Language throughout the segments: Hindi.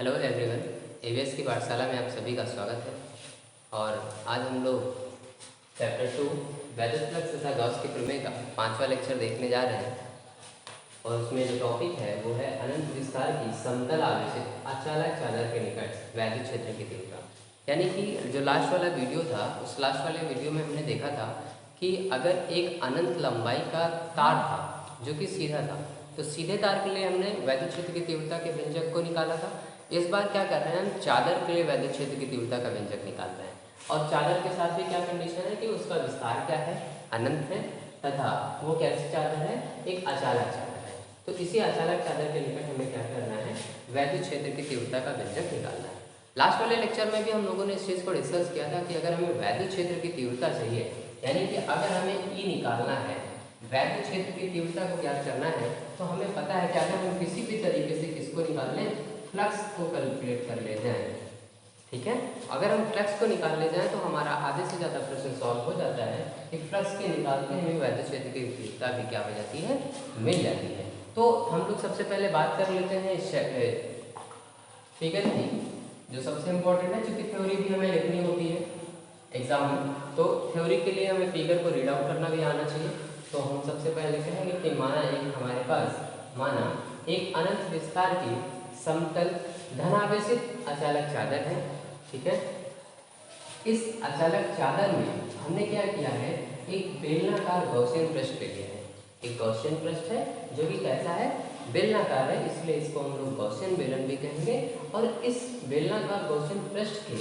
हेलो एवरीवन, एवीएस की पाठशाला में आप सभी का स्वागत है। और आज हम लोग चैप्टर 2 वैद्युत फ्लक्स तथा गॉस के प्रमेय का 5वां लेक्चर देखने जा रहे हैं। और उसमें जो टॉपिक है वो है अनंत विस्तार की समतल आवेशित अचालक चादर के निकट वैद्युत क्षेत्र की तीव्रता। यानी कि जो लास्ट वाला वीडियो था, उस लास्ट वाले वीडियो में हमने देखा था कि अगर एक अनंत लंबाई का तार था जो कि सीधा था, तो सीधे तार के लिए हमने वैद्युत क्षेत्र की तीव्रता के व्यंजक को निकाला था। इस बार क्या कर रहे हैं, हम चादर के लिए वैद्युत क्षेत्र की तीव्रता का व्यंजक निकाल रहे हैं। और चादर के साथ भी क्या कंडीशन है कि उसका विस्तार क्या है, अनंत है, तथा वो कैसी चादर है, एक अचालक चादर है। तो इसी अचालक चादर के निकट हमें क्या करना है, वैद्युत क्षेत्र की तीव्रता का व्यंजक निकालना है। लास्ट वाले लेक्चर में भी हम लोगों ने इस चीज़ को डिस्कस किया था कि अगर हमें वैद्युत क्षेत्र की तीव्रता चाहिए, यानी कि अगर हमें ई निकालना है, वैद्युत क्षेत्र की तीव्रता को ज्ञात करना है, तो हमें पता है कि अगर हम किसी भी तरीके से किसको निकाल लें, फ्लक्स को कैलकुलेट कर ले जाएं, ठीक है। अगर हम फ्लक्स को निकाल ले जाएं तो हमारा आधे से ज़्यादा प्रश्न सॉल्व हो जाता है कि फ्लक्स के निकालते हमें वैद्युत क्षेत्र की तीव्रता भी क्या हो जाती है, मिल जाती है। तो हम लोग सबसे पहले बात कर लेते हैं फिगर की, जो सबसे इम्पोर्टेंट है, क्योंकि थ्योरी भी हमें लिखनी होती है एग्जाम में। तो थ्योरी के लिए हमें फिगर को रीड आउट करना भी आना चाहिए। तो हम सबसे पहले कहेंगे कि माना एक अनंत विस्तार की समतल धनावेशित अचालक चादर है, ठीक है। इस अचालक चादर में हमने क्या किया है, एक बेलनाकार गॉसियन पृष्ठ ले लिया है। एक गॉसियन पृष्ठ है जो कि कैसा है, बेलनाकार है, इसलिए इसको हम लोग गॉसियन बेलन भी कहेंगे। और इस बेलनाकार गॉसियन पृष्ठ के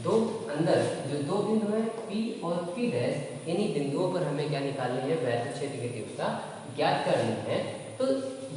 दो अंदर जो दो बिंदु हैं P और P डैश, इन्हीं बिंदुओं पर हमें क्या निकालनी है, वैद्युत क्षेत्र की तीव्रता ज्ञात करनी है। तो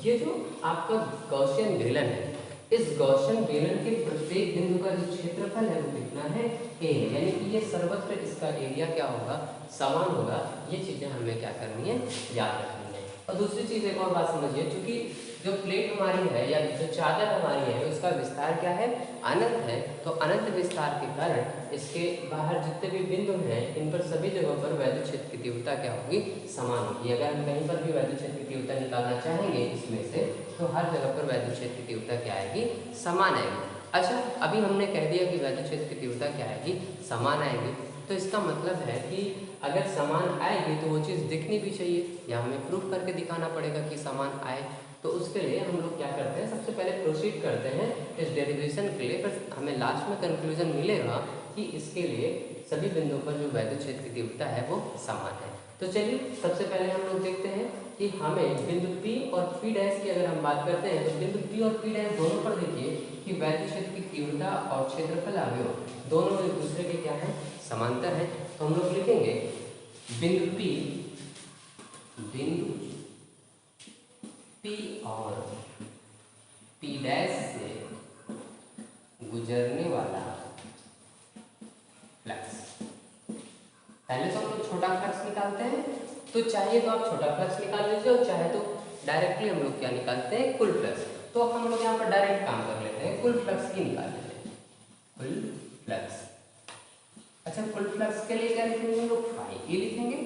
ये जो आपका गॉसियन बेलन है, इस गॉसियन बेलन के प्रत्येक बिंदु का जो क्षेत्रफल है वो कितना है, a है। यानी कि ये सर्वत्र इसका एरिया क्या होगा, समान होगा। ये चीजें हमें क्या करनी है, याद रखनी है। और दूसरी चीज एक और बात समझिए, क्योंकि जो प्लेट हमारी है या जो चादर हमारी है उसका विस्तार क्या है, अनंत है। तो अनंत विस्तार के कारण इसके बाहर जितने भी बिंदु हैं, इन पर सभी जगहों पर वैद्युत क्षेत्र की तीव्रता क्या होगी, समान होगी। अगर हम कहीं पर भी वैद्युत क्षेत्र की तीव्रता निकालना चाहेंगे इसमें से, तो हर जगह पर वैद्युत क्षेत्र की तीव्रता क्या आएगी, समान आएगी। अच्छा, अभी हमने कह दिया कि वैद्युत क्षेत्र की तीव्रता क्या आएगी, समान आएगी। तो इसका मतलब है कि अगर समान आएगी तो वो चीज़ दिखनी भी चाहिए, या हमें प्रूफ करके दिखाना पड़ेगा कि समान आए। तो उसके लिए हम लोग क्या करते हैं, सबसे पहले प्रोसीड करते हैं इस डेरिवेशन के लिए। फिर हमें लास्ट में कंक्लूजन मिलेगा कि इसके लिए सभी बिंदुओं पर जो वैद्युत क्षेत्र की तीव्रता है वो समान है। तो चलिए सबसे पहले हम लोग देखते हैं कि हमें बिंदु P और P डैश की अगर हम बात करते हैं, तो बिंदु P और P डैश दोनों पर देखिए कि वैद्युत क्षेत्र की तीव्रता और क्षेत्रफल अवयव दोनों एक दूसरे के क्या है, समांतर है। तो हम लोग लिखेंगे बिंदु P और P डैश से गुजरने वाला फ्लक्स। पहले तो हम लोग छोटा फ्लक्स निकालते हैं, तो चाहे तो आप छोटा फ्लक्स निकाल लीजिए, और चाहे तो डायरेक्टली हम लोग क्या निकालते हैं, कुल फ्लक्स। तो हम लोग यहाँ पर डायरेक्ट काम कर लेते हैं, कुल फ्लक्स ही निकाल लेते हैं, कुल फ्लक्स। अच्छा, कुल फ्लक्स के लिए क्या लिखेंगे हम लोग, फाई ई लिखेंगे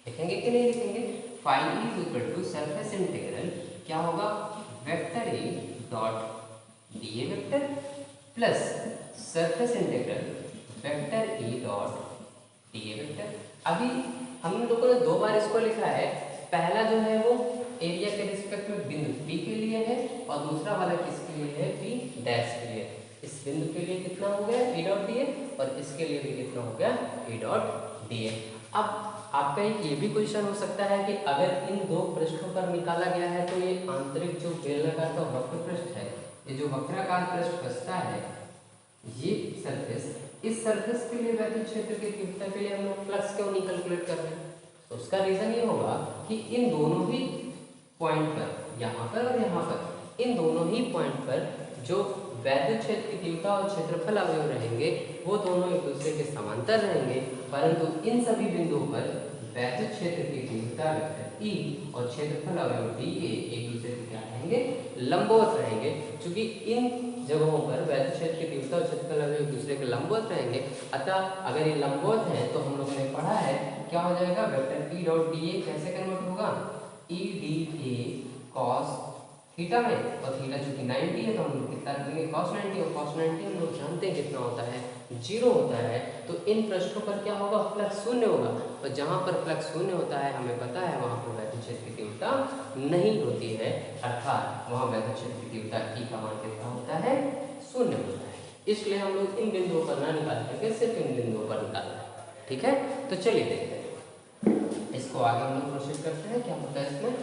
कि नहीं लिखेंगे। Phi E is equal to surface integral क्या होगा, vector A dot d A vector plus surface integral vector E dot d A vector. अभी हम लोगों ने दो बार इसको लिखा है। पहला जो है वो एरिया के रिस्पेक्ट में बिंदु P के लिए है, और दूसरा वाला किसके लिए है, P डैश के लिए। इस बिंदु के लिए कितना हो गया, E डॉट डी ए, और इसके लिए भी कितना हो गया, E डॉट डी ए। अब आपका एक ये भी क्वेश्चन हो सकता है कि अगर इन दो पृष्ठों पर निकाला गया है, तो ये आंतरिक जो बेलनाकार का वक्र पृष्ठ है, ये जो वक्राकार पृष्ठ बचता है, ये सरफेस, इस सरफेस के लिए वैद्युत क्षेत्र की तीव्रता के लिए हम लोग फ्लक्स क्यों नहीं कैलकुलेट कर रहे हैं। तो उसका रीजन ये होगा कि इन दोनों ही पॉइंट पर, यहाँ पर और यहाँ पर, इन दोनों ही पॉइंट पर जो वैद्युत क्षेत्र की तीव्रता और क्षेत्रफल अवयव रहेंगे वो दोनों एक दूसरे के समांतर रहेंगे, परंतु इन सभी बिंदुओं पर वैद्युत क्षेत्र की तीव्रता वेक्टर ई और क्षेत्रफल अवयव डी ए एक दूसरे के क्या रहेंगे, लंबवत रहेंगे। क्योंकि इन जगहों पर वैद्युत क्षेत्र की तीव्रता और क्षेत्रफल अवयव एक दूसरे के लंबवत रहेंगे, अतः अगर ये लंबवत हैं तो हम लोगों ने पढ़ा है क्या हो जाएगा, वेक्टर ई डॉट डी ए कैसे कन्वर्ट होगा, E D A cos theta में, और थीटा चूंकि 90 है तो हम लोग कितना रखेंगे cos 90, और cos 90 हम लोग जानते हैं कितना होता है, 0 होता है। तो इन पृष्ठों पर क्या होगा, फ्लक्स शून्य होगा, और जहाँ पर फ्लक्स शून्य होता है हमें पता है वहाँ पर वैद्युत क्षेत्र की तीव्रता नहीं होती है, अर्थात वहाँ वैद्युत क्षेत्र की तीव्रता E का मान कितना होता है, शून्य होता है। इसलिए हम लोग इन बिंदुओं पर ना निकाल करके सिर्फ इन बिंदुओं पर निकालना है, ठीक है। तो चलिए देखते हैं इसको, आगे हम लोग प्रोसीड करते हैं क्या होता है इसमें।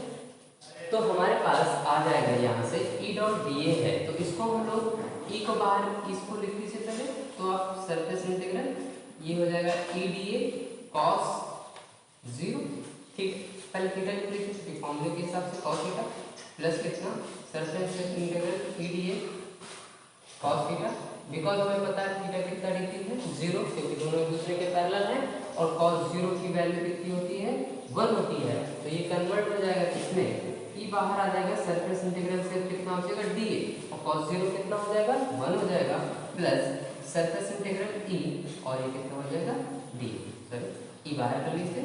तो हमारे पास आ जाएगा यहाँ से E डॉट dA है, तो इसको हम लोग E को बाहर इसको लिख लीजिए पहले, तो आप सरफेस इंटीग्रल ये हो जाएगा E dA cos 0, ठीक। पहले थीटा लिख लीजिए क्योंकि फॉर्मूले के हिसाब से cos थीटा प्लस कितना surface integral E dA cos theta, because हमें पता है थीटा कितना डिग्री है, 0, क्योंकि दोनों एक दूसरे के पैरेलल हैं, और cos 0 की वैल्यू कितनी होती है, 1 होती है। तो ये कन्वर्ट हो जाएगा किसमें, E बाहर आ जाएगा, सरफेस इंटीग्रल से कितना हो जाएगा dA, और cos 0 कितना हो जाएगा, 1 हो जाएगा, प्लस सरफेस इंटीग्रल E, और ये कितना हो जाएगा dA, सॉरी E बाहर कर लीजिए,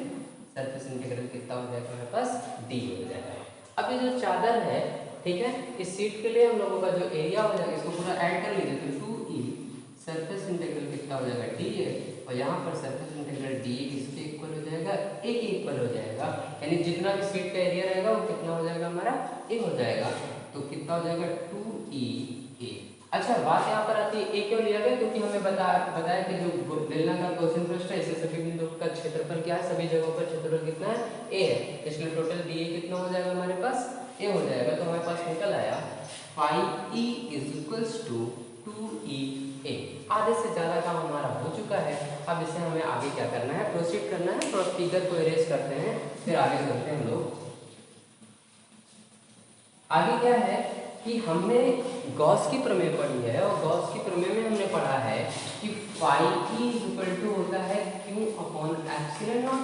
सरफेस इंटीग्रल कितना हो जाएगा हमारे पास, d हो जाएगा। अब ये जो चादर है, ठीक है, इस सीट के लिए हम लोगों का जो एरिया हो जाएगा इसको पूरा ऐड कर लीजिए, तो 2E सरफेस इंटीग्रल कितना हो जाएगा dA, और यहाँ पर सरफेस इंटीग्रल dA किसके इक्वल हो जाएगा, A के इक्वल हो जाएगा, यानी जितना भी सीट का एरिया रहेगा वो कितना हो जाएगा हमारा, A हो जाएगा। तो कितना हो जाएगा 2EA। अच्छा, बात यहाँ पर आती है A क्यों लिया गया, क्योंकि हमें बताया कि जो बेलनाकार क्वेश्चन पृष्ठ है, इससे सभी बिंदुओं का क्षेत्रफल क्या है, सभी जगहों पर क्षेत्रफल कितना है, A है, इसलिए टोटल dA कितना हो जाएगा हमारे पास, A हो जाएगा। तो हमारे पास निकल आया phi E इज 2EA। आधे से ज़्यादा काम हमारा हो चुका है। अब इसे हमें आगे क्या करना है, प्रोसीड करना है। तो फिगर को इरेज करते हैं, फिर आगे चलते हैं हम लोग। आगे क्या है कि हमने गॉस की प्रमेय पढ़ी है, और गॉस की प्रमेय में हमने पढ़ा है कि phi E इक्वल टू होता है Q अपॉन एप्सिलॉन नॉट।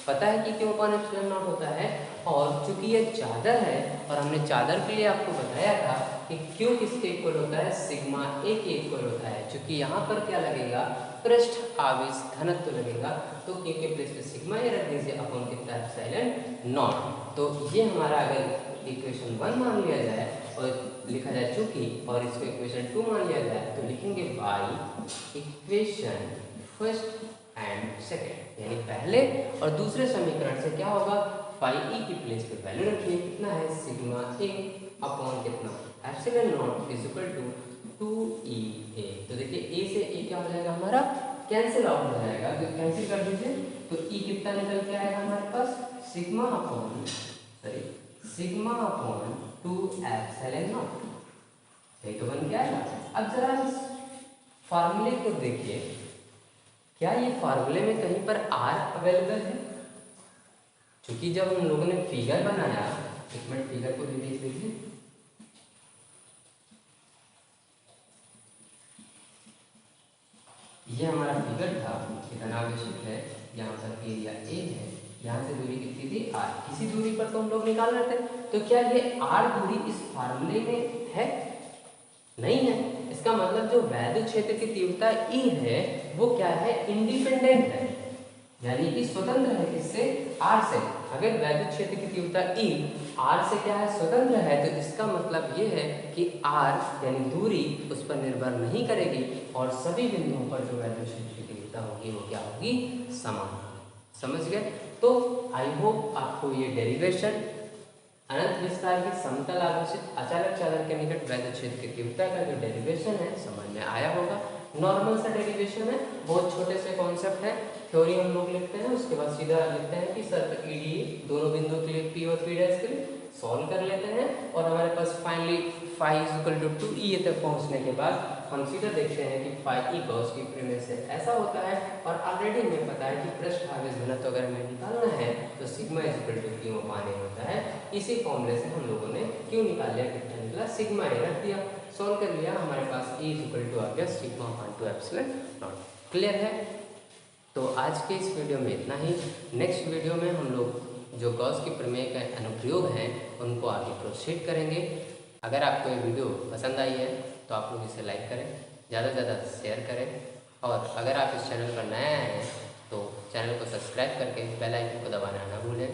पता है कि Q अपॉन एप्सिलॉन नॉट होता है, और चूंकि ये चादर है, और हमने चादर के लिए आपको बताया था कि Q किसके इक्वल होता है, सिग्मा A के इक्वल होता है। चूंकि यहाँ पर क्या लगेगा, पृष्ठ आवेश घनत्व लगेगा, तो K के प्लेस पे सिग्मा A रख दीजिए अपॉन कितना एप्सिलॉन नॉट। तो ये हमारा अगर इक्वेशन 1 मान लिया जाए और लिखा जाए चूंकि, और इसको इक्वेशन 2 मान लिया जाए, तो लिखेंगे by equation first and second, यानी पहले और दूसरे समीकरण से क्या होगा, फाई ई की प्लेस पे वैल्यू रखिए, कितना है सिग्मा ए अपॉन कितना epsilon nought is equal to 2EA। तो देखिए ए से ए क्या हो जाएगा हमारा, कैंसिल आउट हो जाएगा, तो कैंसिल कर दीजिए, तो ई कितना निकल के आएगा हमारे पास, सिग्मा अपॉन 2 एप्सिलॉन नॉट, यही तो बन के आएगा। अब जरा इस फार्मूले को देखिए, क्या ये फार्मूले में कहीं पर R अवेलेबल है, क्योंकि जब हम लोगों ने फिगर बनाया, एक मिनट फिगर को भी देख लीजिए, ये हमारा फिगर था, कितना आवश्यक है, यहाँ पर एरिया A है, यहाँ से दूरी कितनी थी R, इसी दूरी पर तो हम लोग निकाल रहे थे। तो क्या ये R दूरी इस फार्मूले में है, नहीं है। इसका मतलब जो वैद्युत क्षेत्र की तीव्रता E है वो क्या है, इंडिपेंडेंट है, यानी कि स्वतंत्र है किससे, R से। अगर वैद्युत क्षेत्र की तीव्रता E R से क्या है, स्वतंत्र है, तो इसका मतलब ये है कि R यानी दूरी उस पर निर्भर नहीं करेगी, और सभी बिंदुओं पर जो वैद्युत क्षेत्र की तीव्रता होगी वो क्या होगी, समान। समझ गए। तो आई होप आपको ये डेरिवेशन अनंत विस्तार की समतल आवेशित अचालक चादर के निकट वैद्युत क्षेत्र की तीव्रता का जो डेरिवेशन है समझ में आया होगा। नॉर्मल सा डेरिवेशन है, बहुत छोटे से कॉन्सेप्ट है, थ्योरी हम लोग लिखते हैं, उसके बाद सीधा लिखते हैं कि सर ईडी दोनों बिंदुओं के लिए P और P' के लिए सॉल्व कर लेते हैं, और हमारे पास finally phi equal to 2E तक पहुंचने के बाद हम सीधा देखते हैं कि फाई ई गॉस की प्रमेय से ऐसा होता है। और ऑलरेडी हमें पता है कि पृष्ठ आवेश घनत्व अगर हमें निकालना है तो sigma equal to Q upon A होता है। इसी फॉर्मूले से हम लोगों ने Q निकाल लिया, कितना निकला, सिग्मा A रख दिया, सॉल्व कर लिया, हमारे पास E इक्वल टू आ गया sigma upon 2 epsilon not. Clear है। तो आज के इस वीडियो में इतना ही। नेक्स्ट वीडियो में हम लोग जो गॉस की प्रमेय का अनुप्रयोग हैं उनको आगे प्रोसीड करेंगे। अगर आपको ये वीडियो पसंद आई है तो आप लोग इसे लाइक करें, ज़्यादा से ज़्यादा शेयर करें, और अगर आप इस चैनल पर नए आए हैं तो चैनल को सब्सक्राइब करके बेल आइकन को दबाना ना भूलें।